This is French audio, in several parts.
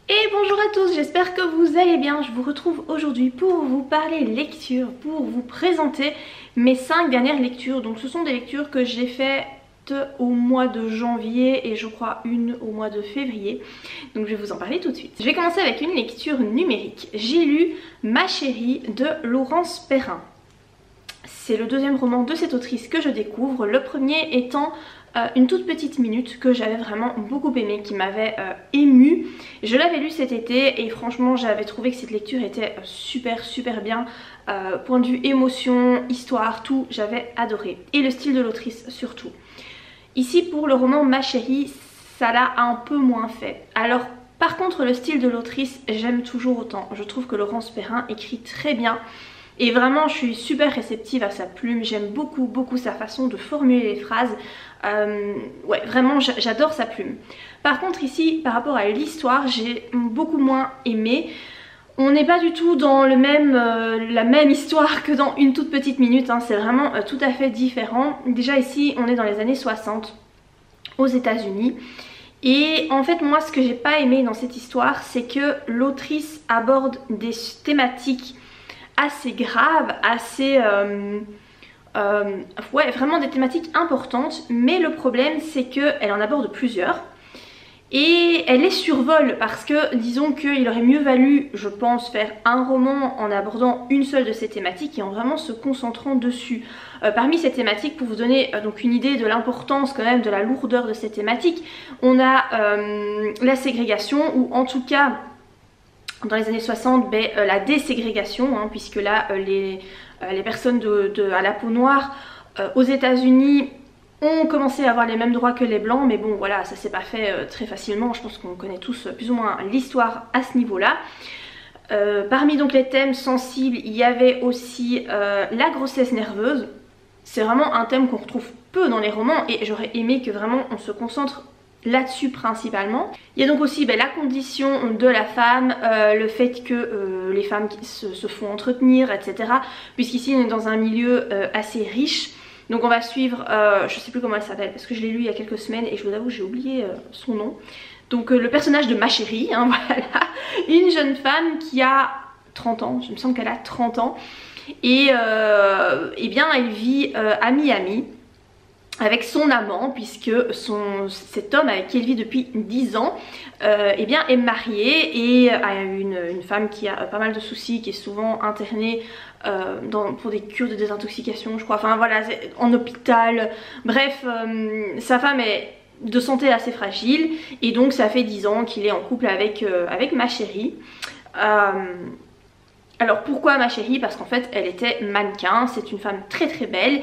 Et bonjour à tous, j'espère que vous allez bien. Je vous retrouve aujourd'hui pour vous parler lecture, pour vous présenter mes 5 dernières lectures. Donc ce sont des lectures que j'ai faites au mois de janvier et je crois une au mois de février. Donc je vais vous en parler tout de suite. Je vais commencer avec une lecture numérique. J'ai lu Ma chérie de Laurence Perrin. C'est le deuxième roman de cette autrice que je découvre. Le premier étant une toute petite minute que j'avais vraiment beaucoup aimé, qui m'avait émue. Je l'avais lu cet été et franchement j'avais trouvé que cette lecture était super bien. Point de vue émotion, histoire, tout, j'avais adoré. Et le style de l'autrice surtout. Ici pour le roman Ma chérie, ça l'a un peu moins fait. Alors par contre le style de l'autrice j'aime toujours autant. Je trouve que Laurence Perrin écrit très bien. Et vraiment je suis super réceptive à sa plume, j'aime beaucoup sa façon de formuler les phrases. Ouais, vraiment j'adore sa plume. Par contre ici par rapport à l'histoire j'ai beaucoup moins aimé. On n'est pas du tout dans la même histoire que dans une toute petite minute, hein. C'est vraiment tout à fait différent. Déjà ici on est dans les années 60 aux États-Unis. Et en fait moi ce que j'ai pas aimé dans cette histoire c'est que l'autrice aborde des thématiques assez grave, assez ouais, vraiment des thématiques importantes, mais le problème c'est qu'elle en aborde plusieurs et elle les survole parce que disons qu'il aurait mieux valu, je pense, faire un roman en abordant une seule de ces thématiques et en vraiment se concentrant dessus. Parmi ces thématiques, pour vous donner donc une idée de l'importance quand même, de la lourdeur de ces thématiques, on a la ségrégation, ou en tout cas dans les années 60, la déségrégation, hein, puisque là les personnes à la peau noire aux États-Unis ont commencé à avoir les mêmes droits que les blancs, mais bon voilà, ça s'est pas fait très facilement. Je pense qu'on connaît tous plus ou moins l'histoire à ce niveau-là. Parmi donc les thèmes sensibles, il y avait aussi la grossesse nerveuse. C'est vraiment un thème qu'on retrouve peu dans les romans et j'aurais aimé que vraiment on se concentre là-dessus principalement. Il y a donc aussi la condition de la femme, le fait que les femmes se font entretenir, etc. Puisqu'ici on est dans un milieu assez riche. Donc on va suivre, je sais plus comment elle s'appelle parce que je l'ai lu il y a quelques semaines et je vous avoue j'ai oublié son nom. Donc le personnage de Ma chérie, hein, voilà, une jeune femme qui a 30 ans, il me semble qu'elle a 30 ans. Et eh bien elle vit à Miami avec son amant, puisque cet homme avec qui elle vit depuis 10 ans eh bien, est marié et a une femme qui a pas mal de soucis, qui est souvent internée pour des cures de désintoxication je crois, enfin voilà, en hôpital, bref, sa femme est de santé assez fragile et donc ça fait 10 ans qu'il est en couple avec Ma chérie. Alors pourquoi Ma chérie? Parce qu'en fait elle était mannequin, c'est une femme très belle.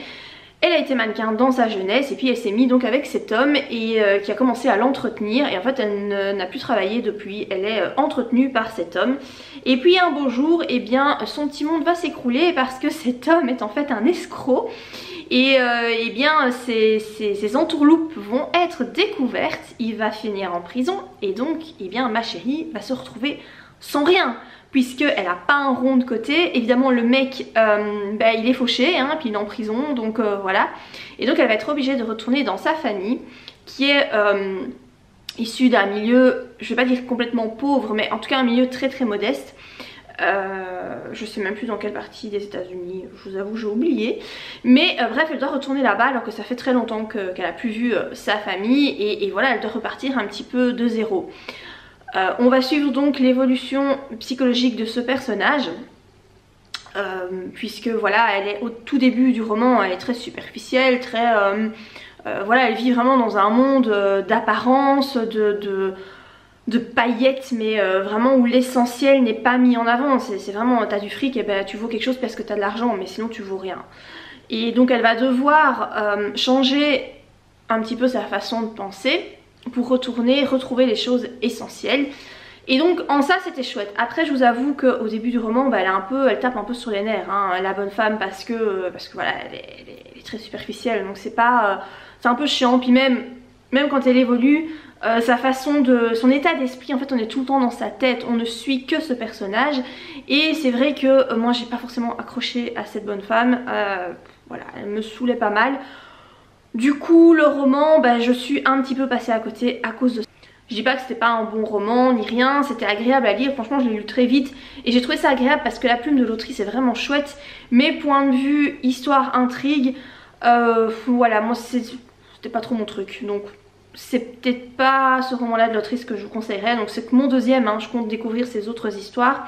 Elle a été mannequin dans sa jeunesse et puis elle s'est mise donc avec cet homme et qui a commencé à l'entretenir et en fait elle n'a plus travaillé depuis, elle est entretenue par cet homme. Et puis un beau jour, eh bien son petit monde va s'écrouler parce que cet homme est en fait un escroc et eh bien ses entourloupes vont être découvertes, il va finir en prison et donc eh bien Ma chérie va se retrouver sans rien, puisqu'elle n'a pas un rond de côté. Évidemment le mec il est fauché, hein, puis il est en prison, donc voilà. Et donc elle va être obligée de retourner dans sa famille qui est issue d'un milieu, je vais pas dire complètement pauvre, mais en tout cas un milieu très modeste. Je sais même plus dans quelle partie des États-Unis, je vous avoue j'ai oublié. Mais bref, elle doit retourner là-bas alors que ça fait très longtemps qu'elle a plus vu sa famille et voilà, elle doit repartir un petit peu de zéro. On va suivre donc l'évolution psychologique de ce personnage puisque voilà, elle est au tout début du roman, elle est très superficielle, très voilà, elle vit vraiment dans un monde d'apparence, de paillettes, mais vraiment où l'essentiel n'est pas mis en avant. C'est vraiment, t'as du fric et tu vaux quelque chose parce que t'as de l'argent, mais sinon tu vaux rien. Et donc elle va devoir changer un petit peu sa façon de penser pour retrouver les choses essentielles. Et donc en ça c'était chouette. Après je vous avoue qu'au début du roman elle tape un peu sur les nerfs, hein, la bonne femme, parce que voilà, elle est très superficielle, donc c'est un peu chiant. Puis même quand elle évolue, son état d'esprit, en fait on est tout le temps dans sa tête, on ne suit que ce personnage. Et c'est vrai que moi j'ai pas forcément accroché à cette bonne femme, voilà, elle me saoulait pas mal. Du coup le roman, je suis un petit peu passée à côté à cause de ça. Je dis pas que c'était pas un bon roman ni rien, c'était agréable à lire, franchement je l'ai lu très vite et j'ai trouvé ça agréable parce que la plume de l'autrice est vraiment chouette, mais point de vue histoire, intrigue, voilà, moi c'était pas trop mon truc, donc c'est peut-être pas ce roman là de l'autrice que je vous conseillerais, donc c'est mon deuxième, hein, je compte découvrir ses autres histoires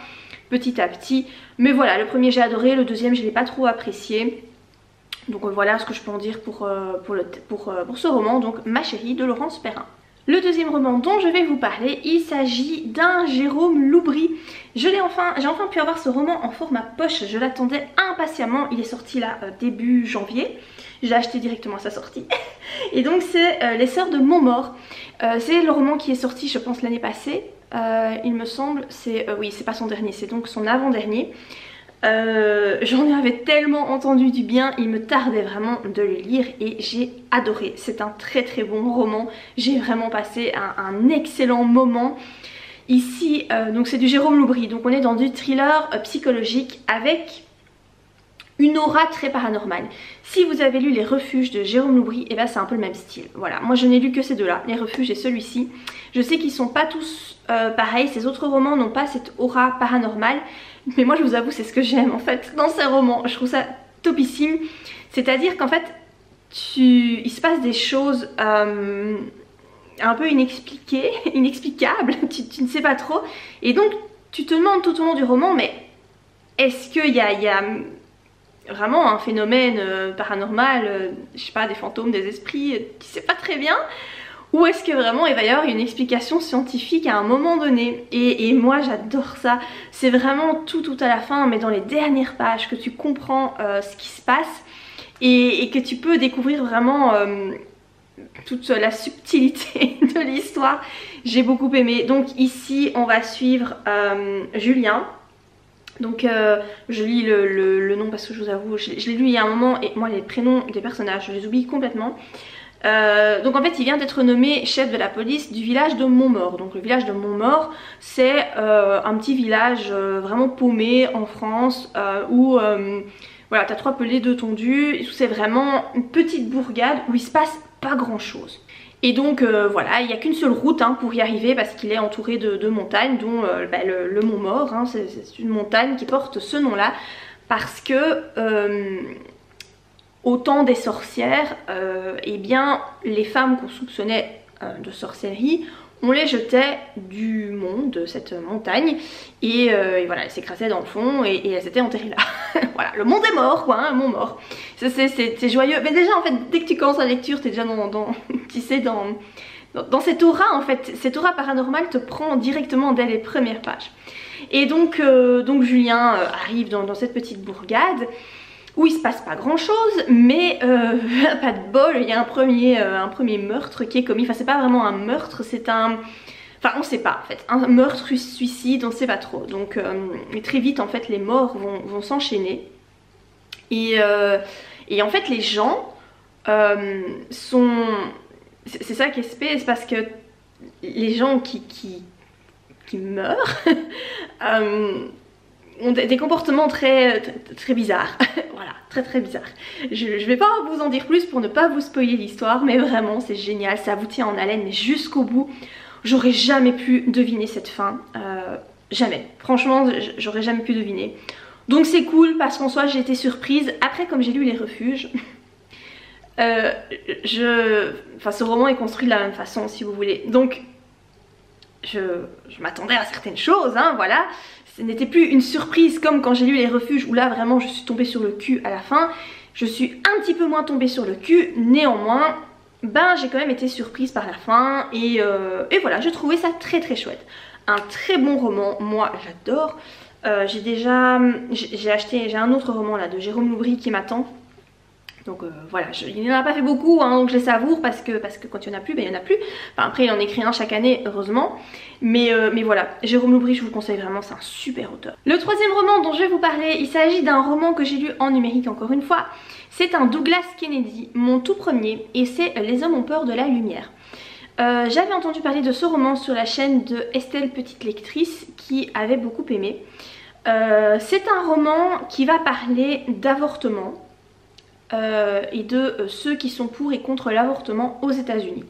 petit à petit, mais voilà, le premier j'ai adoré, le deuxième je l'ai pas trop apprécié. Donc voilà ce que je peux en dire pour ce roman, donc Ma chérie de Laurence Perrin. Le deuxième roman dont je vais vous parler, il s'agit d'un Jérôme Loubry. J'ai enfin pu avoir ce roman en format poche, je l'attendais impatiemment, il est sorti là début janvier. Je l'ai acheté directement à sa sortie. Et donc c'est Les Sœurs de Montmort. C'est le roman qui est sorti je pense l'année passée, il me semble. Oui, c'est pas son dernier, c'est donc son avant-dernier. J'en avais tellement entendu du bien, il me tardait vraiment de le lire et j'ai adoré. C'est un très très bon roman, j'ai vraiment passé un excellent moment. Ici, donc c'est du Jérôme Loubry, donc on est dans du thriller psychologique avec une aura très paranormale. Si vous avez lu Les Refuges de Jérôme Loubry, et ben c'est un peu le même style. Voilà, moi je n'ai lu que ces deux là, Les Refuges et celui-ci. Je sais qu'ils sont pas tous pareils, ces autres romans n'ont pas cette aura paranormale, mais moi je vous avoue c'est ce que j'aime en fait dans ces romans, je trouve ça topissime. C'est à dire qu'en fait il se passe des choses un peu inexplicables, tu ne sais pas trop, et donc tu te demandes tout au long du roman, mais est-ce qu'il y a vraiment un phénomène paranormal, je sais pas, des fantômes, des esprits, tu sais pas très bien, ou est-ce que vraiment il va y avoir une explication scientifique à un moment donné. Et moi j'adore ça, c'est vraiment tout à la fin, mais dans les dernières pages que tu comprends ce qui se passe et que tu peux découvrir vraiment toute la subtilité de l'histoire. J'ai beaucoup aimé. Donc ici on va suivre Julien. Donc je lis le nom parce que je vous avoue, je l'ai lu il y a un moment et moi les prénoms des personnages je les oublie complètement. Donc en fait il vient d'être nommé chef de la police du village de Montmort. Donc le village de Montmort c'est un petit village vraiment paumé en France où voilà, t'as 3 pelés, 2 tondus, c'est vraiment une petite bourgade où il se passe pas grand chose. Et donc voilà, il n'y a qu'une seule route hein, pour y arriver parce qu'il est entouré de montagnes, dont le Mont Mort, hein, c'est une montagne qui porte ce nom-là parce que au temps des sorcières, eh bien les femmes qu'on soupçonnait de sorcellerie, on les jetait du mont de cette montagne et voilà, elles s'écrasaient dans le fond et elles étaient enterrées là. Voilà, le monde est mort quoi, hein, le mont mort. C'est joyeux, mais déjà en fait dès que tu commences la lecture t'es déjà tu sais, dans cette aura en fait, cette aura paranormale te prend directement dès les premières pages. Et donc Julien arrive dans cette petite bourgade où il se passe pas grand chose, mais pas de bol, il y a un premier meurtre qui est commis. Enfin c'est pas vraiment un meurtre, c'est un... Enfin on sait pas en fait, un meurtre, suicide, on sait pas trop. Donc très vite en fait les morts vont s'enchaîner. Et en fait les gens sont... C'est ça qui est spé, c'est parce que les gens qui meurent ont des comportements très bizarres. Voilà, très bizarres. Je vais pas vous en dire plus pour ne pas vous spoiler l'histoire, mais vraiment c'est génial, ça vous tient en haleine mais jusqu'au bout. J'aurais jamais pu deviner cette fin, jamais. Franchement, j'aurais jamais pu deviner. Donc c'est cool parce qu'en soi j'ai été surprise. Après comme j'ai lu Les Refuges, enfin ce roman est construit de la même façon si vous voulez. Donc je m'attendais à certaines choses, hein, voilà. Ce n'était plus une surprise comme quand j'ai lu Les Refuges où là vraiment je suis tombée sur le cul à la fin. Je suis un petit peu moins tombée sur le cul, néanmoins ben j'ai quand même été surprise par la fin et voilà, j'ai trouvé ça très chouette. Un très bon roman, moi j'adore. J'ai un autre roman là de Jérôme Loubry qui m'attend. Donc voilà, il n'en a pas fait beaucoup hein, donc je les savoure parce que quand il n'y en a plus, ben il n'y en a plus. Enfin, après il en écrit un chaque année heureusement. Mais voilà, Jérôme Loubry je vous le conseille vraiment, c'est un super auteur. Le troisième roman dont je vais vous parler, il s'agit d'un roman que j'ai lu en numérique encore une fois. C'est un Douglas Kennedy, mon tout premier, et c'est Les hommes ont peur de la lumière. J'avais entendu parler de ce roman sur la chaîne de Estelle Petite Lectrice qui avait beaucoup aimé. C'est un roman qui va parler d'avortement et de ceux qui sont pour et contre l'avortement aux États-Unis.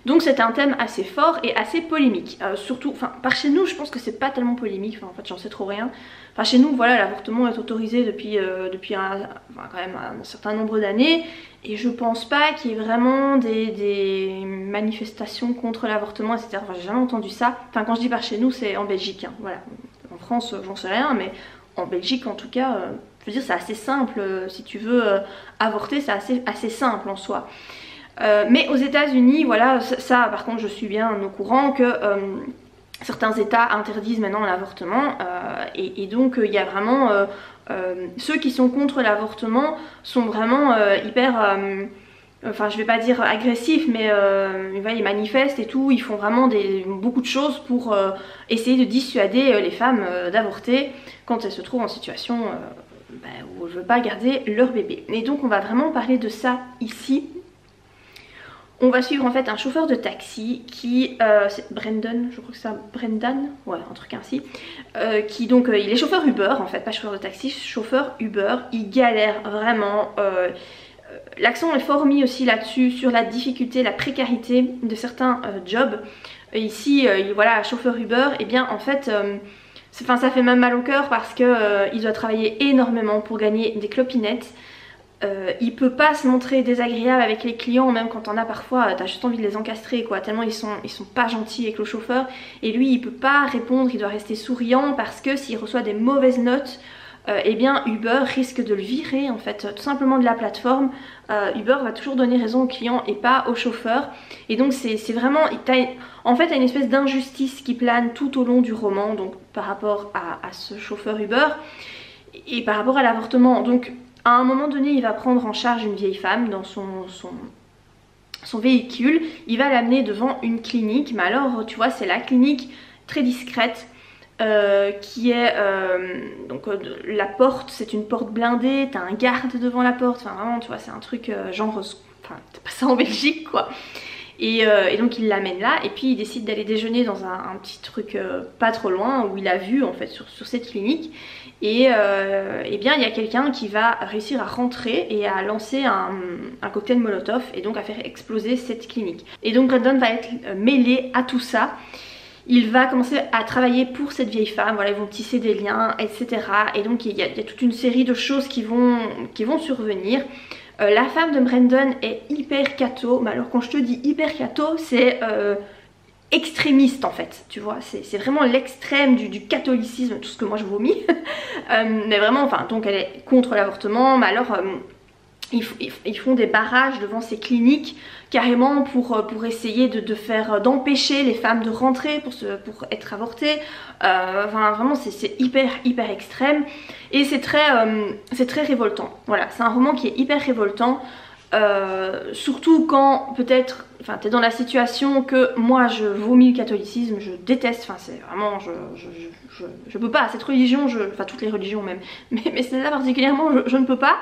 Donc c'est un thème assez fort et assez polémique. Surtout, enfin par chez nous je pense que c'est pas tellement polémique, enfin en fait j'en sais trop rien. Enfin chez nous voilà, l'avortement est autorisé depuis quand même un certain nombre d'années. Et je pense pas qu'il y ait vraiment des manifestations contre l'avortement, etc. Enfin j'ai jamais entendu ça. Enfin quand je dis par chez nous c'est en Belgique, hein. Voilà. En France j'en sais rien, mais en Belgique en tout cas, je veux dire c'est assez simple. Si tu veux avorter c'est assez simple en soi. Mais aux États-Unis, voilà, ça par contre je suis bien au courant que certains États interdisent maintenant l'avortement et donc il y a vraiment ceux qui sont contre l'avortement sont vraiment hyper, enfin je vais pas dire agressifs, mais ils manifestent et tout, ils font vraiment beaucoup de choses pour essayer de dissuader les femmes d'avorter quand elles se trouvent en situation où elles ne veulent pas garder leur bébé. Et donc on va vraiment parler de ça ici. On va suivre en fait un chauffeur de taxi qui, c'est Brendan, je crois que c'est ça, Brendan, ouais un truc ainsi, qui donc il est chauffeur Uber en fait, pas chauffeur de taxi, chauffeur Uber, il galère vraiment, l'accent est fort mis aussi là-dessus, sur la difficulté, la précarité de certains jobs. Ici, voilà, chauffeur Uber, et bien en fait, ça fait même mal au cœur parce que il doit travailler énormément pour gagner des clopinettes. Il peut pas se montrer désagréable avec les clients, même quand on a parfois, t'as juste envie de les encastrer quoi, tellement ils sont pas gentils avec le chauffeur. Et lui il peut pas répondre, il doit rester souriant parce que s'il reçoit des mauvaises notes, eh bien Uber risque de le virer en fait, tout simplement de la plateforme. Uber va toujours donner raison aux clients et pas au chauffeur. Et donc c'est vraiment, en fait t'as une espèce d'injustice qui plane tout au long du roman, donc par rapport à ce chauffeur Uber et par rapport à l'avortement. Donc à un moment donné, il va prendre en charge une vieille femme dans son véhicule. Il va l'amener devant une clinique. Mais alors, tu vois, c'est la clinique très discrète qui est... donc la porte, c'est une porte blindée. T'as un garde devant la porte. Enfin, vraiment, tu vois, c'est un truc genre... Enfin, t'as pas ça en Belgique, quoi. Et donc il l'amène là et puis il décide d'aller déjeuner dans un petit truc pas trop loin où il a vu en fait sur cette clinique. Et bien il y a quelqu'un qui va réussir à rentrer et à lancer un cocktail Molotov et donc à faire exploser cette clinique. Et donc Brendan va être mêlé à tout ça. Il va commencer à travailler pour cette vieille femme, voilà, ils vont tisser des liens, etc. Et donc il y a toute une série de choses qui vont survenir. La femme de Brendan est hyper catho, mais alors quand je te dis hyper catho, c'est extrémiste en fait, tu vois, c'est vraiment l'extrême du catholicisme, tout ce que moi je vomis. Mais vraiment, enfin, donc elle est contre l'avortement, mais alors ils font des barrages devant ces cliniques carrément pour essayer d'empêcher les femmes de rentrer pour être avortées. Enfin vraiment c'est hyper extrême et c'est très révoltant. Voilà, c'est un roman qui est hyper révoltant. Surtout quand peut-être, enfin t'es dans la situation que moi je vomis le catholicisme, je déteste, enfin c'est vraiment, je peux pas, cette religion, enfin toutes les religions même, mais c'est là particulièrement je ne peux pas.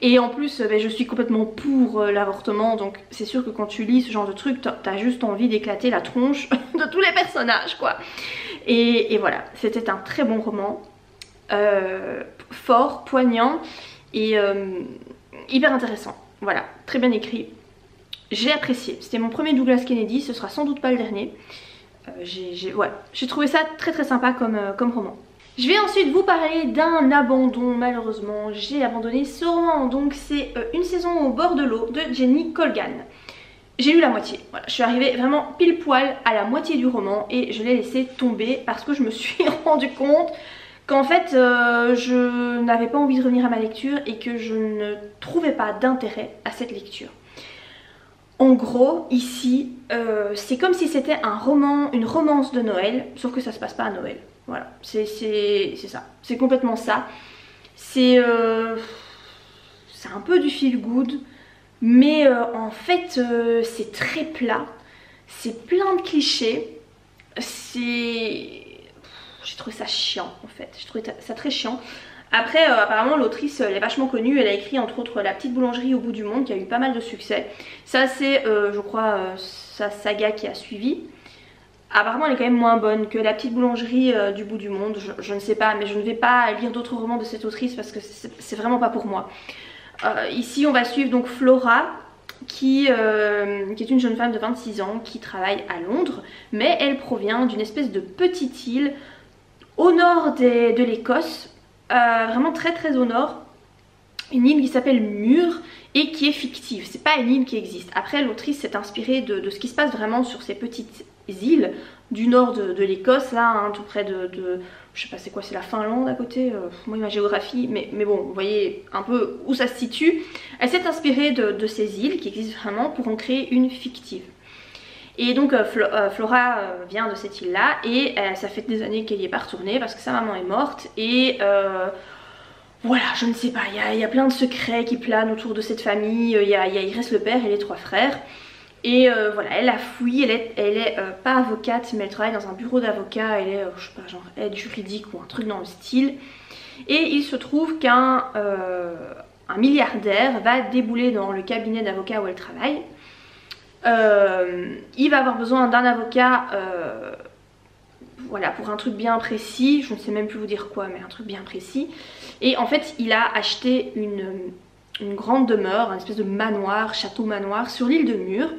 Et en plus je suis complètement pour l'avortement, donc c'est sûr que quand tu lis ce genre de truc, t'as juste envie d'éclater la tronche de tous les personnages quoi. Et voilà, c'était un très bon roman, fort, poignant et hyper intéressant. Voilà, très bien écrit. J'ai apprécié. C'était mon premier Douglas Kennedy, ce sera sans doute pas le dernier. J'ai trouvé ça très sympa comme roman. Je vais ensuite vous parler d'un abandon. Malheureusement, j'ai abandonné ce roman. Donc c'est Une saison au bord de l'eau de Jenny Colgan. J'ai lu la moitié. Voilà, je suis arrivée vraiment pile poil à la moitié du roman et je l'ai laissé tomber parce que je me suis rendu compte qu'en fait je n'avais pas envie de revenir à ma lecture et que je ne trouvais pas d'intérêt à cette lecture. En gros ici c'est comme si c'était un roman, une romance de Noël, sauf que ça se passe pas à Noël. Voilà, c'est ça, c'est complètement ça. C'est un peu du feel good, mais en fait c'est très plat, c'est plein de clichés, j'ai trouvé ça chiant en fait, j'ai trouvé ça très chiant. Après apparemment l'autrice elle est vachement connue, elle a écrit entre autres La petite boulangerie au bout du monde qui a eu pas mal de succès. Ça c'est je crois sa saga qui a suivi. Apparemment elle est quand même moins bonne que La petite boulangerie du bout du monde, je ne sais pas, mais je ne vais pas lire d'autres romans de cette autrice parce que c'est vraiment pas pour moi. Ici on va suivre donc Flora qui est une jeune femme de 26 ans qui travaille à Londres, mais elle provient d'une espèce de petite île au nord de l'Écosse, vraiment très très au nord, une île qui s'appelle Muir et qui est fictive, c'est pas une île qui existe. Après l'autrice s'est inspirée de ce qui se passe vraiment sur ces petites îles du nord de l'Écosse, là, hein, tout près de je sais pas c'est quoi, c'est la Finlande à côté, moi ma géographie, mais bon, vous voyez un peu où ça se situe. Elle s'est inspirée de ces îles qui existent vraiment pour en créer une fictive. Et donc Flora vient de cette île là et ça fait des années qu'elle n'y est pas retournée parce que sa maman est morte et voilà, je ne sais pas, il y a plein de secrets qui planent autour de cette famille, il reste le père et les 3 frères. Et voilà, elle a fouillé, elle est pas avocate mais elle travaille dans un bureau d'avocat, elle est, je sais pas, genre aide juridique ou un truc dans le style. Et il se trouve qu'un milliardaire va débouler dans le cabinet d'avocat où elle travaille. Il va avoir besoin d'un avocat voilà, pour un truc bien précis, je ne sais même plus vous dire quoi, mais un truc bien précis. Et en fait il a acheté une grande demeure, un espèce de manoir, château manoir sur l'île de Muir.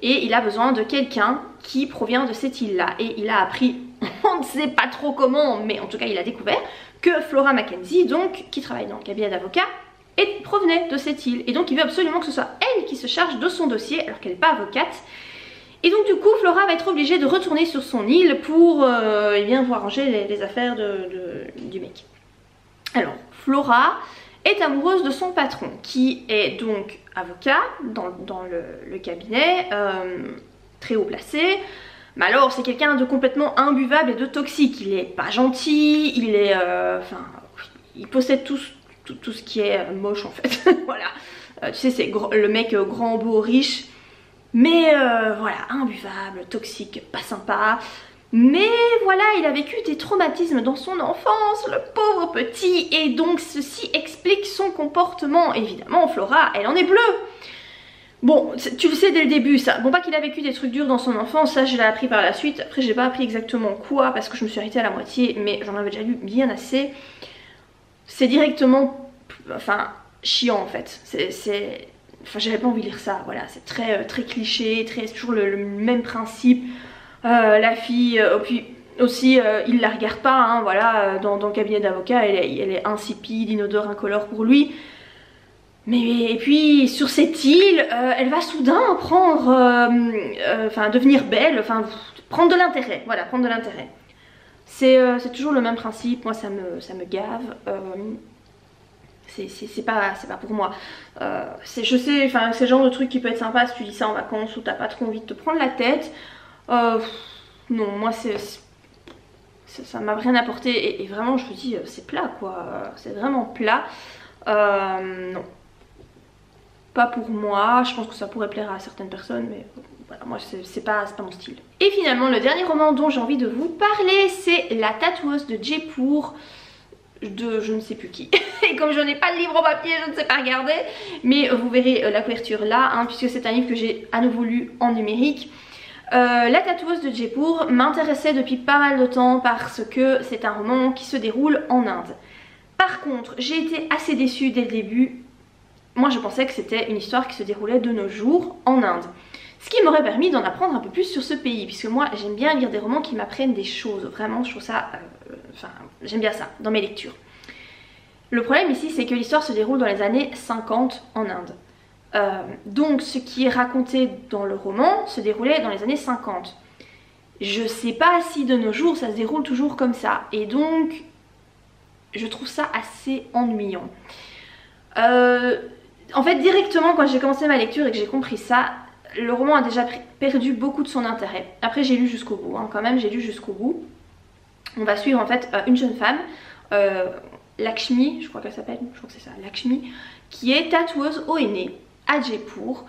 Et il a besoin de quelqu'un qui provient de cette île là. Et il a appris, on ne sait pas trop comment, mais en tout cas il a découvert que Flora Mackenzie, donc qui travaille dans le cabinet d'avocat, provenait de cette île. Et donc il veut absolument que ce soit elle qui se charge de son dossier alors qu'elle n'est pas avocate. Et donc du coup Flora va être obligée de retourner sur son île pour eh bien, voir ranger les affaires du mec. Alors Flora est amoureuse de son patron qui est donc avocat dans le cabinet, très haut placé. Mais alors c'est quelqu'un de complètement imbuvable et de toxique, il est pas gentil, il est enfin il possède tout ce qui est moche en fait. Voilà, tu sais c'est le mec grand, beau, riche, mais voilà, imbuvable, toxique, pas sympa. Mais voilà, il a vécu des traumatismes dans son enfance, le pauvre petit, et donc ceci explique son comportement. Évidemment, Flora, elle en est bleue. Bon, tu le sais dès le début ça. Bon, pas qu'il a vécu des trucs durs dans son enfance, ça je l'ai appris par la suite. Après j'ai pas appris exactement quoi parce que je me suis arrêtée à la moitié, mais j'en avais déjà lu bien assez. C'est directement, enfin, chiant en fait. Enfin j'avais pas envie de lire ça, voilà. C'est très, très cliché, c'est toujours le même principe. La fille, puis aussi il la regarde pas, hein, voilà, dans le cabinet d'avocat, elle est insipide, inodore, incolore pour lui. Mais et puis sur cette île, elle va soudain prendre, enfin devenir belle, enfin prendre de l'intérêt, voilà, prendre de l'intérêt. C'est toujours le même principe, moi ça me gave. C'est pas pour moi. Je sais, enfin c'est le genre de truc qui peut être sympa si tu dis ça en vacances ou t'as pas trop envie de te prendre la tête. Non, moi ça m'a rien apporté et vraiment je me dis c'est plat quoi, c'est vraiment plat. Non, pas pour moi, je pense que ça pourrait plaire à certaines personnes mais voilà, moi c'est pas mon style. Et finalement le dernier roman dont j'ai envie de vous parler c'est La tatoueuse de Jaipur de je ne sais plus qui. Et comme je n'ai pas le livre en papier je ne sais pas regarder, mais vous verrez la couverture là, hein, puisque c'est un livre que j'ai à nouveau lu en numérique. La tatoueuse de Jaipur m'intéressait depuis pas mal de temps parce que c'est un roman qui se déroule en Inde. Par contre, j'ai été assez déçue dès le début. Moi je pensais que c'était une histoire qui se déroulait de nos jours en Inde. Ce qui m'aurait permis d'en apprendre un peu plus sur ce pays, puisque moi j'aime bien lire des romans qui m'apprennent des choses. Vraiment, je trouve ça... enfin, j'aime bien ça dans mes lectures. Le problème ici, c'est que l'histoire se déroule dans les années 50 en Inde. Donc ce qui est raconté dans le roman se déroulait dans les années 50. Je sais pas si de nos jours ça se déroule toujours comme ça. Et donc je trouve ça assez ennuyant. En fait directement quand j'ai commencé ma lecture et que j'ai compris ça, le roman a déjà perdu beaucoup de son intérêt. Après j'ai lu jusqu'au bout, hein, quand même j'ai lu jusqu'au bout. On va suivre en fait une jeune femme, Lakshmi, je crois qu'elle s'appelle, je crois que c'est ça, Lakshmi, qui est tatoueuse au henné à Jaipur.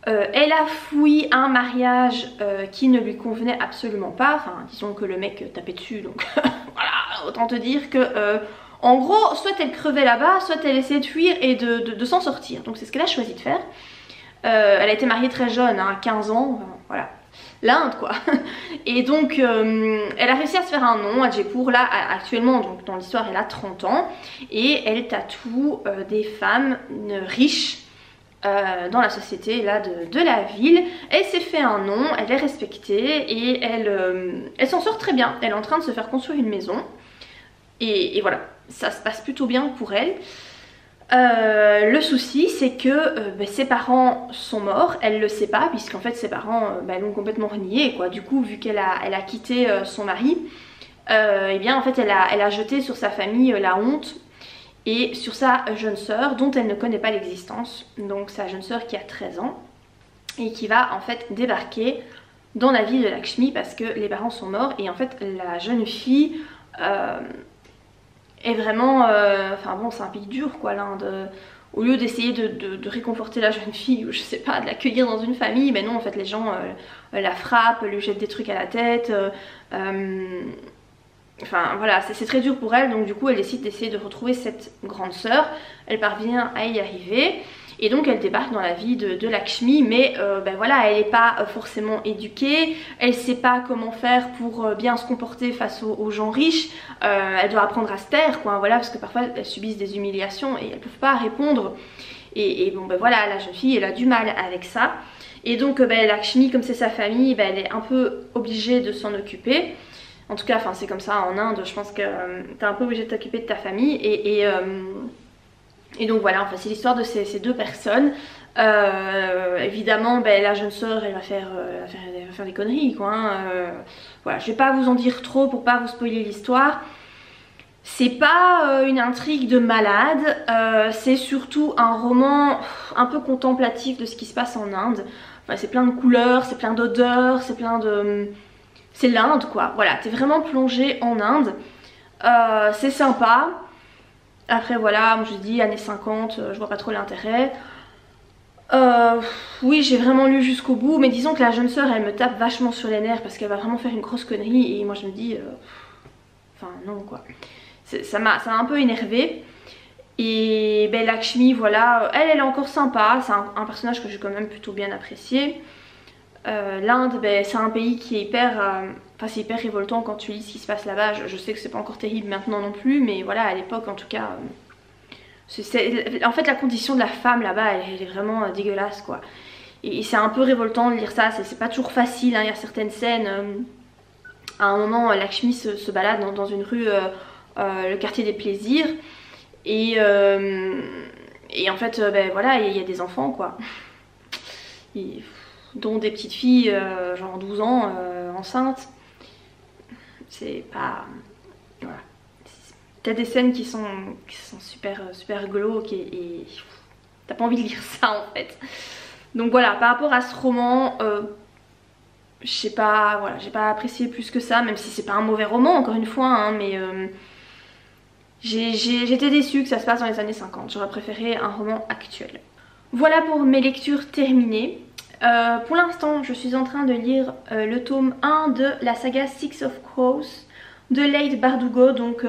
Elle a fui un mariage qui ne lui convenait absolument pas, enfin disons que le mec tapait dessus, donc voilà, autant te dire que en gros soit elle crevait là-bas, soit elle essayait de fuir et de s'en sortir, donc c'est ce qu'elle a choisi de faire. Elle a été mariée très jeune, hein, 15 ans, voilà, l'Inde quoi. Et donc elle a réussi à se faire un nom à Jaipur, là actuellement donc dans l'histoire elle a 30 ans et elle tatoue des femmes riches dans la société là de la ville. Elle s'est fait un nom, elle est respectée et elle s'en sort très bien. Elle est en train de se faire construire une maison et voilà, ça se passe plutôt bien pour elle. Le souci c'est que ses parents sont morts, elle le sait pas puisqu'en fait ses parents l'ont complètement renié quoi. Du coup vu qu'elle a quitté son mari, et bien en fait elle a jeté sur sa famille la honte et sur sa jeune sœur dont elle ne connaît pas l'existence, donc sa jeune sœur qui a 13 ans et qui va en fait débarquer dans la ville de Lakshmi parce que les parents sont morts. Et en fait la jeune fille est vraiment, enfin bon c'est un pays dur quoi l'Inde. Au lieu d'essayer de réconforter la jeune fille ou je sais pas de l'accueillir dans une famille, ben non en fait les gens la frappent, lui jettent des trucs à la tête. Enfin voilà, c'est très dur pour elle, donc du coup elle décide d'essayer de retrouver cette grande sœur. Elle parvient à y arriver et donc elle débarque dans la vie de Lakshmi, mais voilà, elle n'est pas forcément éduquée, elle sait pas comment faire pour bien se comporter face aux gens riches. Elle doit apprendre à se taire quoi, voilà, parce que parfois elles subissent des humiliations et elles peuvent pas répondre. Et bon voilà, la jeune fille elle a du mal avec ça. Et donc Lakshmi, comme c'est sa famille, elle est un peu obligée de s'en occuper. En tout cas, enfin c'est comme ça en Inde, je pense que t'es un peu obligé de t'occuper de ta famille et donc voilà, enfin c'est l'histoire de ces deux personnes. Évidemment la jeune sœur elle va faire des conneries quoi. Voilà, je vais pas vous en dire trop pour pas vous spoiler l'histoire. C'est pas une intrigue de malade, c'est surtout un roman un peu contemplatif de ce qui se passe en Inde. Enfin, c'est plein de couleurs, c'est plein d'odeurs, c'est plein de... C'est l'Inde quoi, voilà, t'es vraiment plongé en Inde. C'est sympa. Après voilà, je dis années 50, je vois pas trop l'intérêt. Oui j'ai vraiment lu jusqu'au bout, mais disons que la jeune sœur elle me tape vachement sur les nerfs parce qu'elle va vraiment faire une grosse connerie et moi je me dis... Enfin non quoi. Ça m'a un peu énervée. Et Lakshmi voilà, elle est encore sympa, c'est un personnage que j'ai quand même plutôt bien apprécié. L'Inde c'est un pays qui est hyper... Enfin c'est hyper révoltant quand tu lis ce qui se passe là-bas. Je sais que c'est pas encore terrible maintenant non plus, mais voilà à l'époque en tout cas... En fait la condition de la femme là-bas elle est vraiment dégueulasse quoi. Et c'est un peu révoltant de lire ça, c'est pas toujours facile hein. Il y a certaines scènes... à un moment Lakshmi se balade dans une rue, le quartier des plaisirs. Et en fait voilà il y a des enfants quoi. Dont des petites filles genre 12 ans enceintes. C'est pas... Voilà. T'as des scènes qui sont super glauques et t'as pas envie de lire ça en fait. Donc voilà, par rapport à ce roman, je sais pas, voilà, j'ai pas apprécié plus que ça, même si c'est pas un mauvais roman encore une fois, hein, mais j'étais déçue que ça se passe dans les années 50. J'aurais préféré un roman actuel. Voilà pour mes lectures terminées. Pour l'instant je suis en train de lire le tome 1 de la saga Six of Crows de Leigh Bardugo. Donc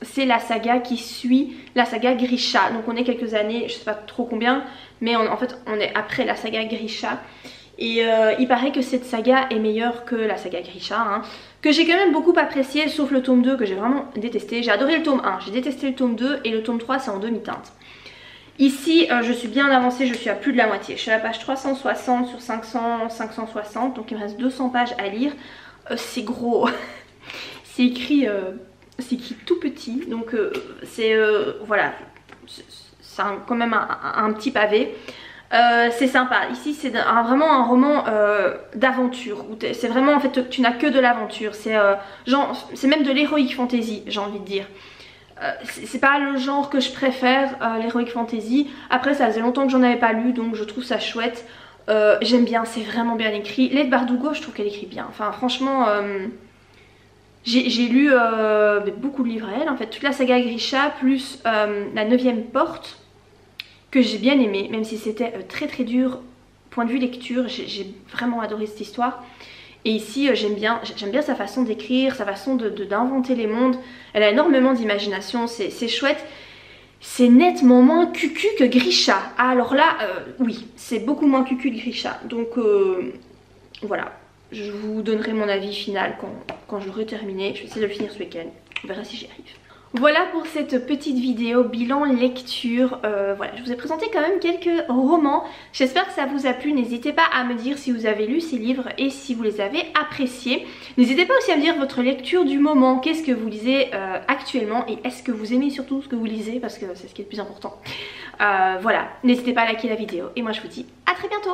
c'est la saga qui suit la saga Grisha. Donc on est quelques années, je sais pas trop combien, mais en fait on est après la saga Grisha. Et il paraît que cette saga est meilleure que la saga Grisha, hein, que j'ai quand même beaucoup apprécié, sauf le tome 2 que j'ai vraiment détesté. J'ai adoré le tome 1, j'ai détesté le tome 2 et le tome 3 c'est en demi-teinte. Ici je suis bien avancée, je suis à plus de la moitié. Je suis à la page 360 sur 560, donc il me reste 200 pages à lire. C'est gros, c'est écrit tout petit, donc voilà, c'est quand même un petit pavé. C'est sympa, ici c'est vraiment un roman d'aventure, c'est vraiment en fait tu n'as que de l'aventure, c'est même de l'heroic fantasy j'ai envie de dire. C'est pas le genre que je préfère, l'heroic fantasy. Après ça faisait longtemps que j'en avais pas lu donc je trouve ça chouette. J'aime bien, c'est vraiment bien écrit. Leigh Bardugo je trouve qu'elle écrit bien, enfin franchement j'ai lu beaucoup de livres à elle en fait, toute la saga Grisha plus la 9ème porte que j'ai bien aimé, même si c'était très dur point de vue lecture. J'ai vraiment adoré cette histoire. Et ici j'aime bien sa façon d'écrire, sa façon d'inventer les mondes. Elle a énormément d'imagination, c'est chouette. C'est nettement moins cucu que Grisha. Ah, alors là, oui, c'est beaucoup moins cucu que Grisha. Donc voilà, je vous donnerai mon avis final quand j'aurai terminé. Je vais essayer de le finir ce week-end, on verra si j'y arrive. Voilà pour cette petite vidéo bilan lecture. Voilà, je vous ai présenté quand même quelques romans. J'espère que ça vous a plu. N'hésitez pas à me dire si vous avez lu ces livres et si vous les avez appréciés. N'hésitez pas aussi à me dire votre lecture du moment. Qu'est-ce que vous lisez actuellement et est-ce que vous aimez surtout ce que vous lisez, parce que c'est ce qui est le plus important. Voilà, n'hésitez pas à liker la vidéo et moi je vous dis à très bientôt.